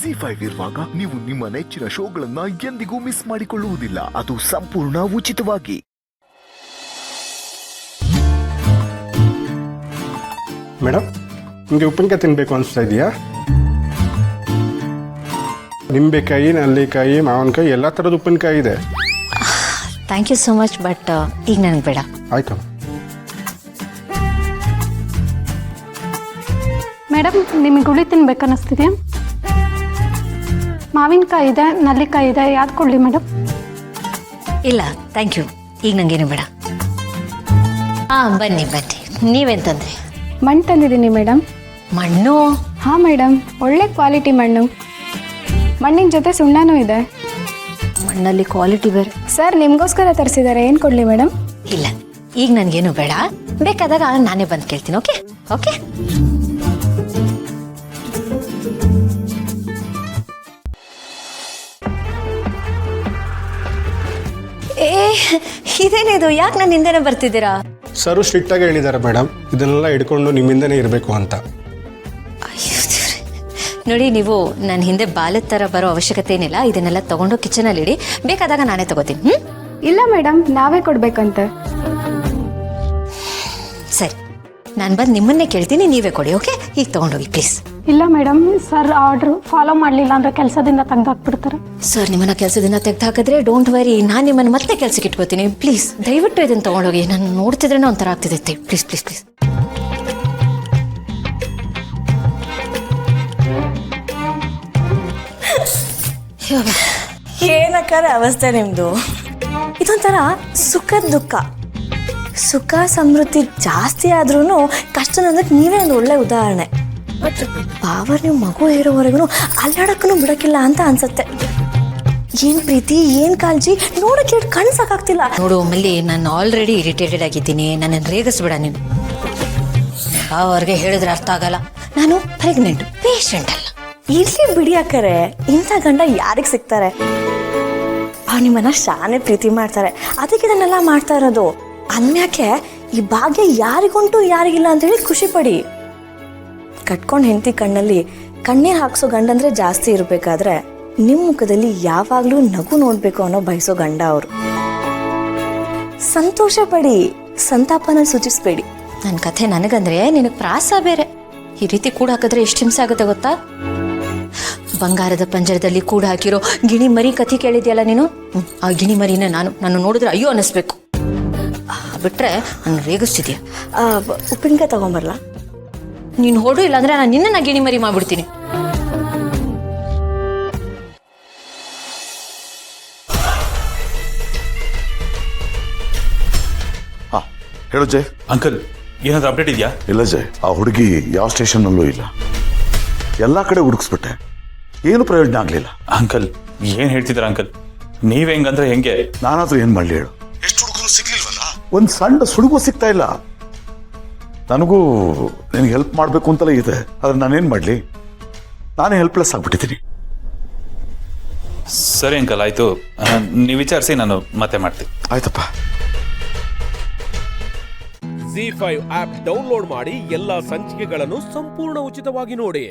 ZEE5 ಇರುವಾಗ ನೀವು ನಿಮ್ಮ ನೆಚ್ಚಿನ ಶೋಗಳನ್ನ ಎಂದಿಗೂ ಮಿಸ್ ಮಾಡಿಕೊಳ್ಳುವುದಿಲ್ಲ. ಅದು ಸಂಪೂರ್ಣ ಉಚಿತವಾಗಿ. ಮೇಡಮ್, ನಿಮಗೆ ಉಪ್ಪಿನಕಾಯಿ ತಿನ್ನಬೇಕು ಅನಿಸ್ತಾ ಇದೆಯಾ? ನಿಂಬೆಕಾಯಿ, ನಲ್ಲಿಕಾಯಿ, ಮಾವಿನಕಾಯಿ ಎಲ್ಲ ಥರದ ಉಪ್ಪಿನಕಾಯಿ ಇದೆ. Thank you so much, but ಈಗ ನನಗೆ ಬೇಡ. ಆಯ್ತು ಮೇಡಮ್, ನಿಮಗೆ ಹುಳಿ ತಿನ್ಬೇಕನ್ನಿಸ್ತಿದೆಯಾ? ಮಾವಿನಕಾಯಿ ಇದೆ, ನಲ್ಲಿಕಾಯಿ ಇದೆ, ಯಾವ್ದು ಕೊಡಲಿ ಮೇಡಮ್? ಇಲ್ಲ ಥ್ಯಾಂಕ್ ಯು, ಈಗ ನನಗೇನು ಬೇಡ. ಹಾಂ ಬನ್ನಿ ಬನ್ನಿ, ನೀವೆಂತಂದ್ರಿ? ಮಣ್ಣು ತಂದಿದ್ದೀನಿ ಮೇಡಮ್. ಮಣ್ಣು? ಹಾಂ ಮೇಡಮ್, ಒಳ್ಳೆ ಕ್ವಾಲಿಟಿ ಮಣ್ಣು. ಮಣ್ಣಿನ ಜೊತೆ ಸುಣ್ಣನೂ ಇದೆ. ಮಣ್ಣಲ್ಲಿ ಕ್ವಾಲಿಟಿ ಬೇರೆ. ಸರ್ ನಿಮಗೋಸ್ಕರ ತರಿಸಿದ್ದಾರೆ, ಏನು ಕೊಡಲಿ ಮೇಡಮ್? ಇಲ್ಲ ಈಗ ನನಗೇನು ಬೇಡ, ಬೇಕಾದಾಗ ನಾನೇ ಬಂದು ಕೇಳ್ತೀನಿ. Okay okay. ಇದೇನಿದು, ಯಾಕೆ ನನ್ನ ಹಿಂದೆನೇ ಬರ್ತಿದ್ದೀರಾ? ಸರು ಸ್ಟ್ರಿಕ್ಟಾಗಿ ಹೇಳಿದ್ದಾರೆ ಮೇಡಮ್, ಇದನ್ನೆಲ್ಲ ಹಿಡ್ಕೊಂಡು ನಿಮ್ಮಿಂದನೇ ಇರಬೇಕು ಅಂತ. ಅಯ್ಯೋ ದೇವ್ರೆ. ನೋಡಿ, ನೀವು ನನ್ನ ಹಿಂದೆ ಬಾಲದ ಥರ ಬರೋ ಅವಶ್ಯಕತೆ ಏನಿಲ್ಲ. ಇದನ್ನೆಲ್ಲ ತೊಗೊಂಡು ಕಿಚನಲ್ಲಿ ಇಡಿ, ಬೇಕಾದಾಗ ನಾನೇ ತಗೋತೀನಿ. ಇಲ್ಲ ಮೇಡಮ್, ನಾವೇ ಕೊಡ್ಬೇಕಂತೆ. ಸರಿ, ನಾನು ಬಂದು ನಿಮ್ಮನ್ನೇ ಕೇಳ್ತೀನಿ, ನೀವೇ ಕೊಡಿ. ಓಕೆ, ಈಗ ತೊಗೊಂಡೋಗಿ ಪ್ಲೀಸ್. ಇಲ್ಲ ಮೇಡಮ್, ಸರ್ ಆರ್ಡ್ರು ಫಾಲೋ ಮಾಡಲಿಲ್ಲ ಅಂದರೆ ಕೆಲಸದಿಂದ ತೆಗೆದಾಕ್ಬಿಡ್ತಾರೆ. ಸರ್, ನಿಮ್ಮನ್ನ ಕೆಲಸದಿಂದ ತೆಗೆದು ಹಾಕಿದ್ರೆ ಡೋಂಟ್ ವರಿ, ನಾನು ನಿಮ್ಮನ್ನು ಮತ್ತೆ ಕೆಲಸಕ್ಕೆ ಇಟ್ಕೋತೀನಿ. ಪ್ಲೀಸ್ ದಯವಿಟ್ಟು ಇದನ್ನು ತೊಗೊಂಡೋಗಿ. ನಾನು ನೋಡ್ತಿದ್ರೆ ಒಂಥರ ಆಗ್ತಿದೆ. Please please please. ಏನಕ್ಕಾರ ಅವಸ್ಥೆ ನಿಮ್ಮದು? ಇದೊಂಥರ ಸುಖದ ದುಃಖ. ಸುಖ ಸಮೃದ್ಧಿ ಜಾಸ್ತಿ ಆದ್ರೂ ಕಷ್ಟನಂದಕ್ಕೆ ನೀವೇ ಒಂದು ಒಳ್ಳೆ ಉದಾಹರಣೆ. ಪಾವರ್ ನೀವು ಮಗು ಇರೋವರೆಗೂ ಅಲ್ಲಾಡಕ್ಕೂ ಬಿಡಕ್ಕಿಲ್ಲ ಅಂತ ಅನ್ಸುತ್ತೆ. ಏನ್ ಪ್ರೀತಿ, ಏನ್ ಕಾಳಜಿ, ನೋಡಕ್ಕೆ ಕಣ್ ಸಾಕಾಗ್ತಿಲ್ಲ. ನೋಡು ಮಲ್ಲಿ, ನಾನು ಆಲ್ರೆಡಿ ಇರಿಟೇಟೆಡ್ ಆಗಿದ್ದೀನಿ. ನನ್ನನ್ನು ರೇಗಿಸ್ಬೇಡ ನೀನು. ಅವ್ರಿಗೆ ಹೇಳಿದ್ರೆ ಅರ್ಥ ಆಗಲ್ಲ. ನಾನು ಪ್ರೆಗ್ನೆಂಟ್ ಪೇಷಂಟ್ ಅಲ್ಲ. ಇಲ್ಲಿ ಬಿಡಿ ಅಕ್ಕರೆ, ಇಂಥ ಗಂಡ ಯಾರಿಗೆ ಸಿಗ್ತಾರೆ? ನಿಮ್ಮನ್ನ ಶಾನೆ ಪ್ರೀತಿ ಮಾಡ್ತಾರೆ, ಅದಕ್ಕೆ ಇದನ್ನೆಲ್ಲ ಮಾಡ್ತಾ ಇರೋದು. ಅನ್ಯಾಕೆ ಈ ಭಾಗ್ಯ ಯಾರಿಗುಂಟು ಯಾರಿಗಿಲ್ಲ ಅಂತೇಳಿ ಖುಷಿ ಪಡಿ. ಕಟ್ಕೊಂಡು ಹೆಂಡತಿ ಕಣ್ಣಲ್ಲಿ ಕಣ್ಣೀರು ಹಾಕ್ಸೋ ಗಂಡಂದ್ರೆ ಜಾಸ್ತಿ ಇರಬೇಕಾದ್ರೆ ನಿಮ್ಮ ಮುಖದಲ್ಲಿ ಯಾವಾಗಲೂ ನಗು ನೋಡ್ಬೇಕು ಅನ್ನೋ ಬಯಸೋ ಗಂಡ ಅವರು. ಸಂತೋಷ ಪಡಿ, ಸಂತಾಪನ ಸೂಚಿಸ್ಬೇಡಿ. ನನ್ನ ಕಥೆ ನನಗಂದ್ರೆ ನಿನಗೆ ಪ್ರಾಸ ಬೇರೆ. ಈ ರೀತಿ ಕೂಡ ಹಾಕಿದ್ರೆ ಎಷ್ಟು ಹಿಂಸೆ ಆಗುತ್ತೆ ಗೊತ್ತಾ? ಬಂಗಾರದ ಪಂಜರದಲ್ಲಿ ಕೂಡ ಹಾಕಿರೋ ಗಿಣಿ ಮರಿ ಕಥೆ ಕೇಳಿದ್ಯಲ್ಲ ನೀನು? ಆ ಗಿಣಿ ಮರಿನ ನಾನು ನೋಡಿದ್ರೆ ಅಯ್ಯೋ ಅನ್ನಿಸ್ಬೇಕು. ಬಿಟ್ರೆ ನಾನು ರೇಗಿಸ್ತಿದ್ಯಾ? ಉಪ್ಪಿನಕಾಯಿ ತಗೊಂಬರ್ಲಾ? ನೀನು ಹೊಡು, ಇಲ್ಲಾಂದ್ರೆ ನಾನು ನಿನ್ನ ಗಿಣಿ ಮರಿ ಮಾಡ್ಬಿಡ್ತೀನಿ. ಹೇಳು ಜಯ್. ಅಂಕಲ್, ಏನಾದ್ರು ಅಪ್ಡೇಟ್ ಇದೆಯಾ? ಇಲ್ಲ ಜಯ್, ಆ ಹುಡುಗಿ ಯಾವ ಸ್ಟೇಷನ್ನಲ್ಲೂ ಇಲ್ಲ. ಎಲ್ಲ ಕಡೆ ಹುಡುಕ್ಸ್ಬಿಟ್ಟೆ, ಏನು ಪ್ರಯೋಜನ ಆಗ್ಲಿಲ್ಲ. ಅಂಕಲ್, ಏನ್ ಹೇಳ್ತಿದ್ರ ಅಂಕಲ್? ನೀವ್ ಹೆಂಗಂದ್ರೆ ಹೆಂಗೆ? ನಾನಾದ್ರೂ ಏನ್ ಮಾಡ್ಲಿ ಹೇಳು? ಎಷ್ಟು ಹುಡುಗರು ಸಿಗ್ಲಿಲ್ವಲ್ಲ, ಒಂದ್ ಸಣ್ಣ ಸುಡುಗು ಸಿಗ್ತಾ ಇಲ್ಲ. ನನಗೂ ನಿನ್ಗೆ ಹೆಲ್ಪ್ ಮಾಡ್ಬೇಕು ಅಂತಲೇ ಇದೆ, ಆದ್ರೆ ನಾನೇನ್ ಮಾಡ್ಲಿ? ನಾನೇ ಹೆಲ್ಪ್ಲೆಸ್ ಆಗ್ಬಿಟ್ಟಿದ್ದೀನಿ. ಸರಿ ಅಂಕಲ್, ಆಯ್ತು. ನೀವು ವಿಚಾರಿಸಿ, ನಾನು ಮತ್ತೆ ಮಾಡ್ತೀನಿ. ಆಯ್ತಪ್ಪ. ZEE5 ಆಪ್ ಡೌನ್ಲೋಡ್ ಮಾಡಿ ಎಲ್ಲಾ ಸಂಚಿಕೆಗಳನ್ನು ಸಂಪೂರ್ಣ ಉಚಿತವಾಗಿ ನೋಡಿ.